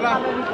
Voilà.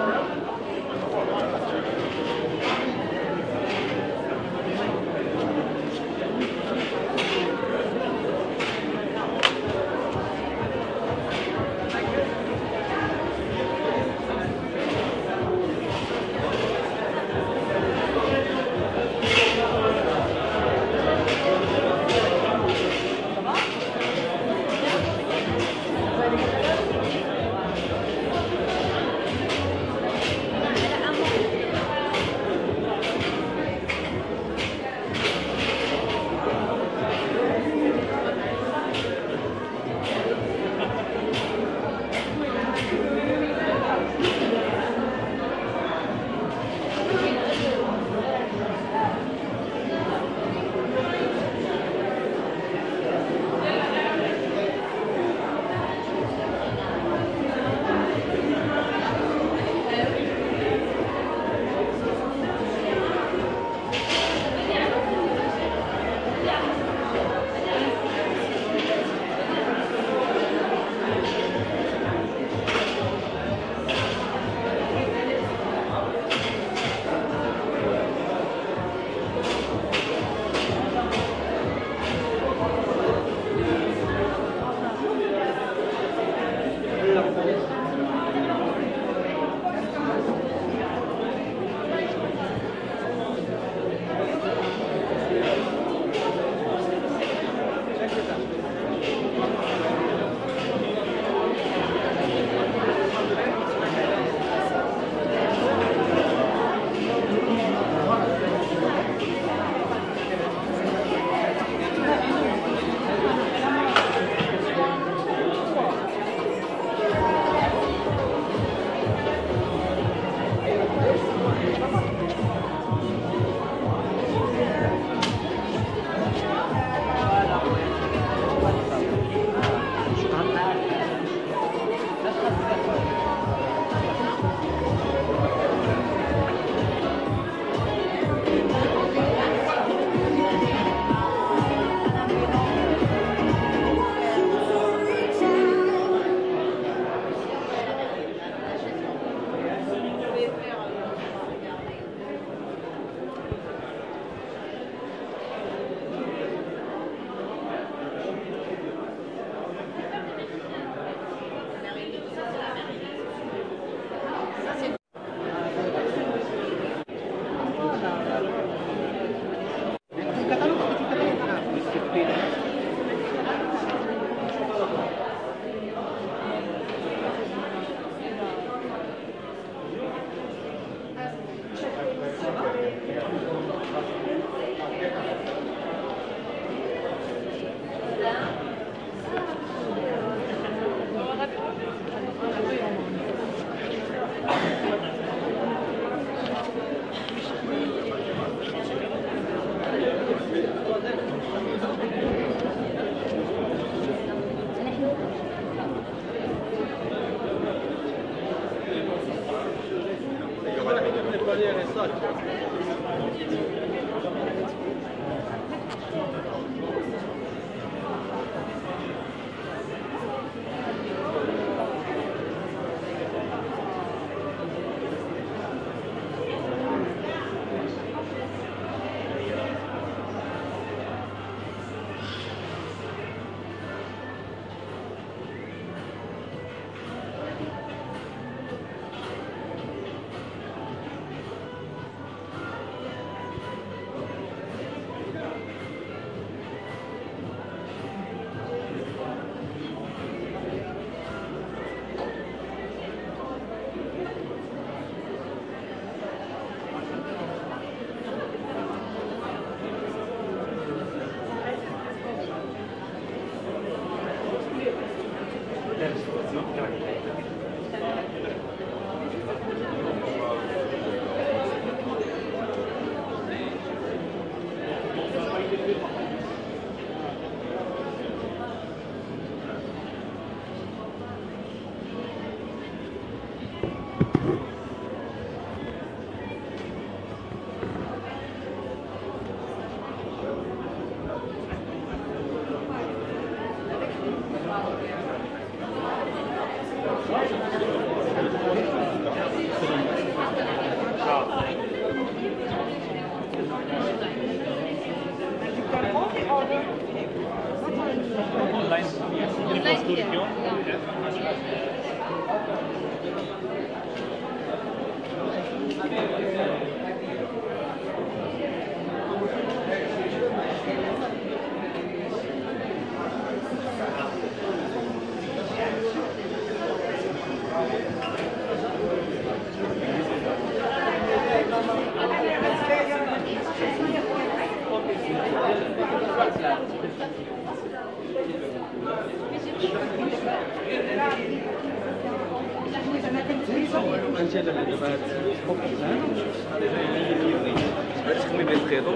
تخمي بين الخيطو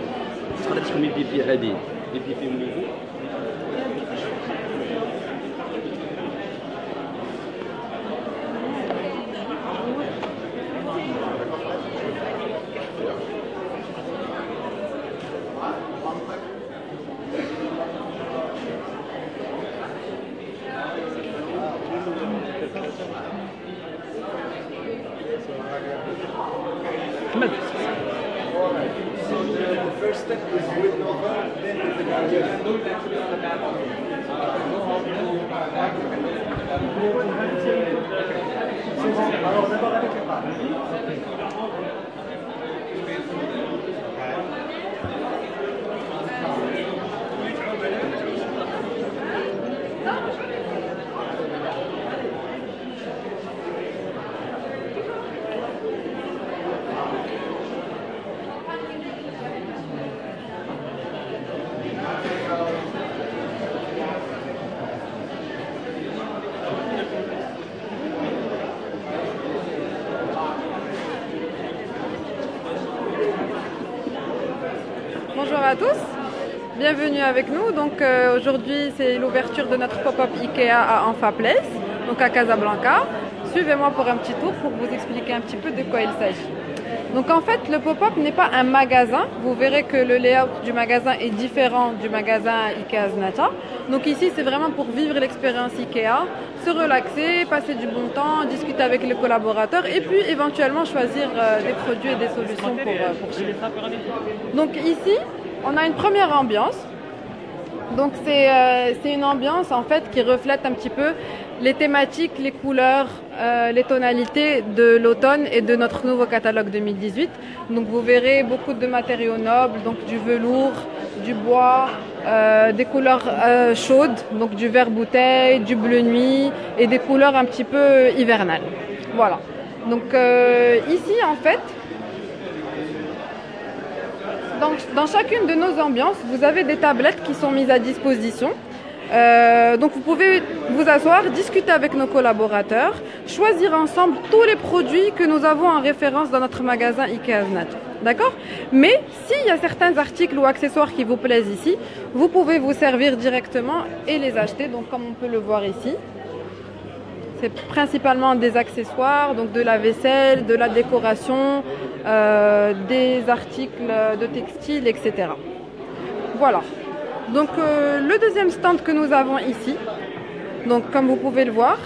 تقدر تخمي بيبي عادي بيبي مليفو أحمد First step is with Nova, then with the Bonjour à tous, bienvenue avec nous. Donc aujourd'hui c'est l'ouverture de notre pop-up Ikea à Anfa Place, donc à Casablanca. Suivez-moi pour un petit tour pour vous expliquer un petit peu de quoi il s'agit. Donc en fait le pop-up n'est pas un magasin, vous verrez que le layout du magasin est différent du magasin Ikea Znata. Donc ici c'est vraiment pour vivre l'expérience Ikea, se relaxer, passer du bon temps, discuter avec les collaborateurs et puis éventuellement choisir des produits et des solutions pour chez vous. Donc ici on a une première ambiance. Donc c'est une ambiance en fait qui reflète un petit peu les thématiques, les couleurs, les tonalités de l'automne et de notre nouveau catalogue 2018. Donc vous verrez beaucoup de matériaux nobles, donc du velours, du bois, des couleurs chaudes, donc du vert bouteille, du bleu nuit et des couleurs un petit peu hivernales. Voilà. Donc ici en fait, dans chacune de nos ambiances, vous avez des tablettes qui sont mises à disposition. Donc vous pouvez vous asseoir, discuter avec nos collaborateurs, choisir ensemble tous les produits que nous avons en référence dans notre magasin Ikea Znata. D'accord? Mais s'il y a certains articles ou accessoires qui vous plaisent ici, vous pouvez vous servir directement et les acheter. Donc comme on peut le voir ici, c'est principalement des accessoires, donc de la vaisselle, de la décoration, des articles de textile, etc. Voilà. Donc le deuxième stand que nous avons ici, donc comme vous pouvez le voir,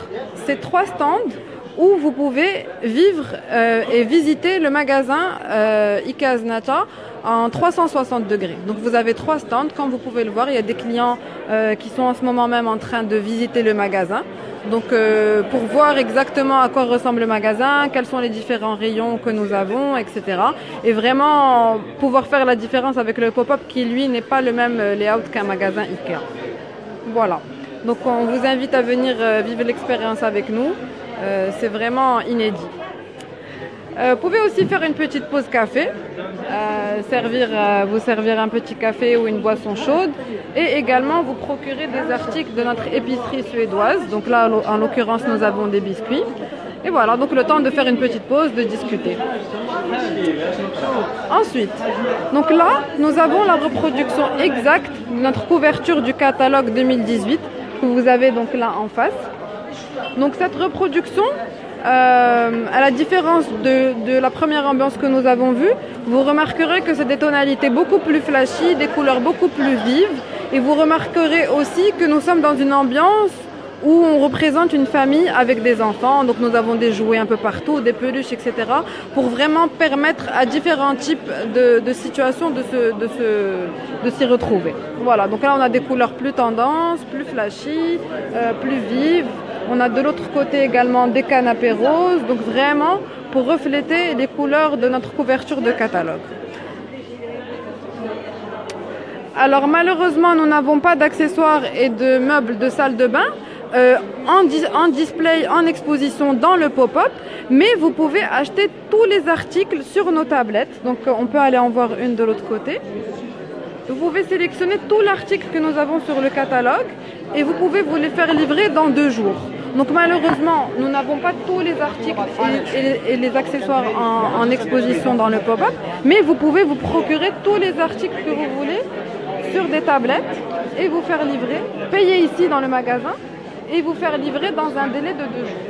c'est 3 stands où vous pouvez vivre et visiter le magasin Ikea Znata en 360 degrés. Donc vous avez 3 stands, comme vous pouvez le voir, il y a des clients qui sont en ce moment même en train de visiter le magasin. Donc pour voir exactement à quoi ressemble le magasin, quels sont les différents rayons que nous avons, etc. Et vraiment pouvoir faire la différence avec le pop-up qui lui n'est pas le même layout qu'un magasin Ikea. Voilà. Donc on vous invite à venir vivre l'expérience avec nous. C'est vraiment inédit. Vous pouvez aussi faire une petite pause café, vous servir un petit café ou une boisson chaude et également vous procurer des articles de notre épicerie suédoise. Donc là, en l'occurrence, nous avons des biscuits. Et voilà, donc le temps de faire une petite pause, de discuter. Ensuite, donc là, nous avons la reproduction exacte de notre couverture du catalogue 2018 que vous avez donc là en face. Donc cette reproduction, à la différence de la première ambiance que nous avons vue, vous remarquerez que c'est des tonalités beaucoup plus flashy, des couleurs beaucoup plus vives. Et vous remarquerez aussi que nous sommes dans une ambiance où on représente une famille avec des enfants. Donc nous avons des jouets un peu partout, des peluches, etc. pour vraiment permettre à différents types de situations de s'y retrouver. Voilà, donc là on a des couleurs plus tendance, plus flashy, plus vives. On a de l'autre côté également des canapés roses, donc vraiment pour refléter les couleurs de notre couverture de catalogue. Alors malheureusement, nous n'avons pas d'accessoires et de meubles de salle de bain en display, en exposition dans le pop-up, mais vous pouvez acheter tous les articles sur nos tablettes. Donc on peut aller en voir une de l'autre côté. Vous pouvez sélectionner tout l'article que nous avons sur le catalogue et vous pouvez vous les faire livrer dans 2 jours. Donc malheureusement, nous n'avons pas tous les articles et les accessoires en exposition dans le pop-up, mais vous pouvez vous procurer tous les articles que vous voulez sur des tablettes et vous faire livrer, payer ici dans le magasin et vous faire livrer dans un délai de 2 jours.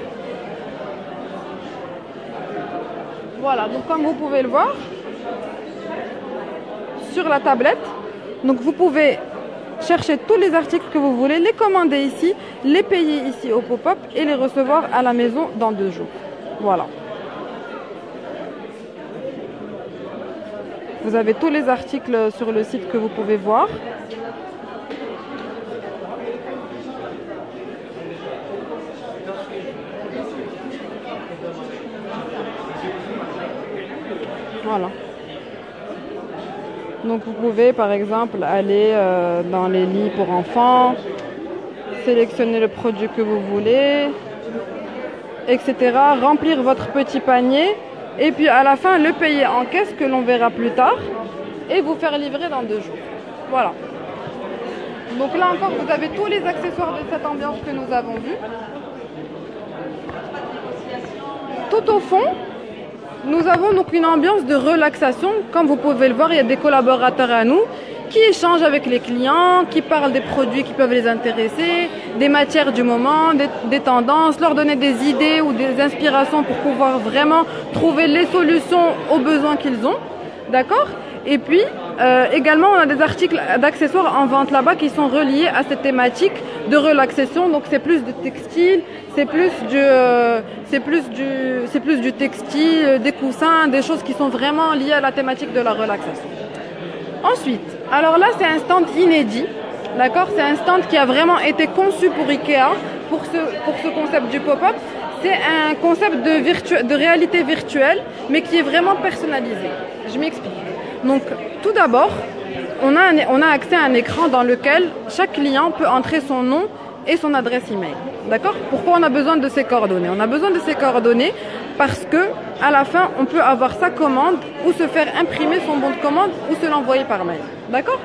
Voilà, donc comme vous pouvez le voir sur la tablette, donc vous pouvez chercher tous les articles que vous voulez, les commander ici, les payer ici au pop-up et les recevoir à la maison dans 2 jours. Voilà. Vous avez tous les articles sur le site que vous pouvez voir. Voilà. Donc vous pouvez par exemple aller dans les lits pour enfants, sélectionner le produit que vous voulez, etc. Remplir votre petit panier et puis à la fin le payer en caisse que l'on verra plus tard et vous faire livrer dans 2 jours. Voilà. Donc là encore vous avez tous les accessoires de cette ambiance que nous avons vue. Tout au fond, nous avons donc une ambiance de relaxation. Comme vous pouvez le voir, il y a des collaborateurs à nous qui échangent avec les clients, qui parlent des produits qui peuvent les intéresser, des matières du moment, des tendances, leur donner des idées ou des inspirations pour pouvoir vraiment trouver les solutions aux besoins qu'ils ont. D'accord ? Et puis, également, on a des articles d'accessoires en vente là-bas qui sont reliés à cette thématique de relaxation. Donc, c'est plus de textile, c'est plus du textile, des coussins, des choses qui sont vraiment liées à la thématique de la relaxation. Ensuite, alors là, c'est un stand inédit. D'accord ? C'est un stand qui a vraiment été conçu pour Ikea, pour ce concept du pop-up. C'est un concept de réalité virtuelle, mais qui est vraiment personnalisé. Je m'explique. Donc, tout d'abord, on a accès à un écran dans lequel chaque client peut entrer son nom et son adresse email. D'accord ? Pourquoi on a besoin de ces coordonnées ? On a besoin de ces coordonnées parce que, à la fin, on peut avoir sa commande ou se faire imprimer son bon de commande ou se l'envoyer par mail. D'accord ?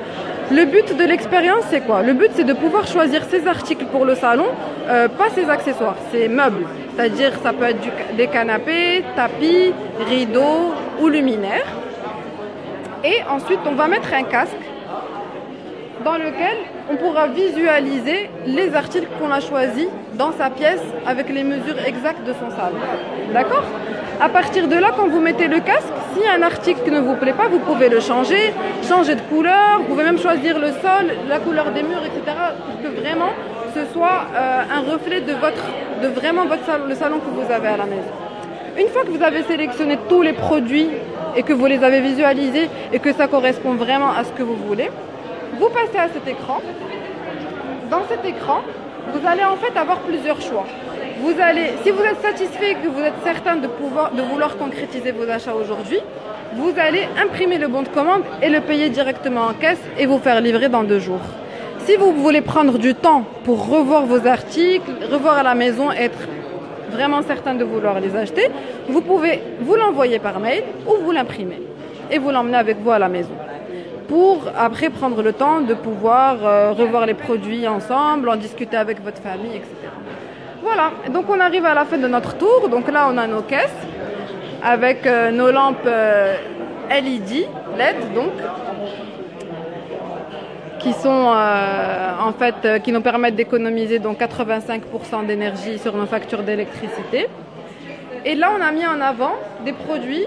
Le but de l'expérience, c'est quoi ? Le but, c'est de pouvoir choisir ses articles pour le salon, pas ses accessoires, ses meubles. C'est-à-dire, ça peut être des canapés, tapis, rideaux ou luminaires. Et ensuite, on va mettre un casque dans lequel on pourra visualiser les articles qu'on a choisis dans sa pièce avec les mesures exactes de son salon. D'accord ? À partir de là, quand vous mettez le casque, si un article ne vous plaît pas, vous pouvez le changer de couleur, vous pouvez même choisir le sol, la couleur des murs, etc. pour que vraiment ce soit un reflet de vraiment votre salon, le salon que vous avez à la maison. Une fois que vous avez sélectionné tous les produits et que vous les avez visualisés et que ça correspond vraiment à ce que vous voulez, vous passez à cet écran. Dans cet écran, vous allez en fait avoir plusieurs choix. Si vous êtes satisfait et que vous êtes certain de vouloir concrétiser vos achats aujourd'hui, vous allez imprimer le bon de commande et le payer directement en caisse et vous faire livrer dans 2 jours. Si vous voulez prendre du temps pour revoir vos articles, revoir à la maison, être vraiment certain de vouloir les acheter, vous pouvez vous l'envoyer par mail ou vous l'imprimer et vous l'emmener avec vous à la maison pour après prendre le temps de pouvoir revoir les produits ensemble, en discuter avec votre famille, etc. Voilà, donc on arrive à la fin de notre tour. Donc là, on a nos caisses avec nos lampes LED, donc, qui sont qui nous permettent d'économiser donc 85% d'énergie sur nos factures d'électricité. Et là, on a mis en avant des produits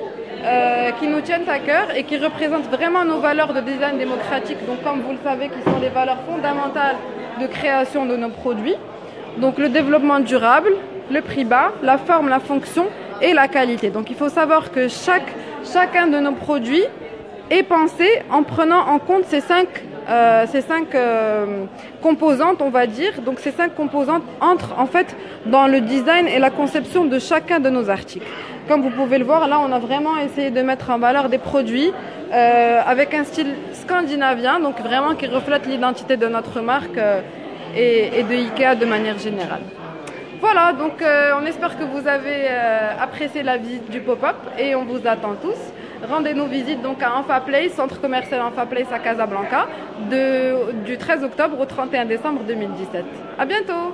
qui nous tiennent à cœur et qui représentent vraiment nos valeurs de design démocratique. Donc, comme vous le savez, qui sont les valeurs fondamentales de création de nos produits. Donc le développement durable, le prix bas, la forme, la fonction et la qualité. Donc il faut savoir que chacun de nos produits est pensé en prenant en compte ces cinq composantes, on va dire. Donc ces 5 composantes entrent en fait dans le design et la conception de chacun de nos articles. Comme vous pouvez le voir, là on a vraiment essayé de mettre en valeur des produits avec un style scandinavien, donc vraiment qui reflète l'identité de notre marque et de Ikea de manière générale. Voilà, donc on espère que vous avez apprécié la visite du pop-up et on vous attend tous. Rendez-nous visite donc à Enfa Place, centre commercial Enfa Place à Casablanca, du 13 octobre au 31 décembre 2017. À bientôt!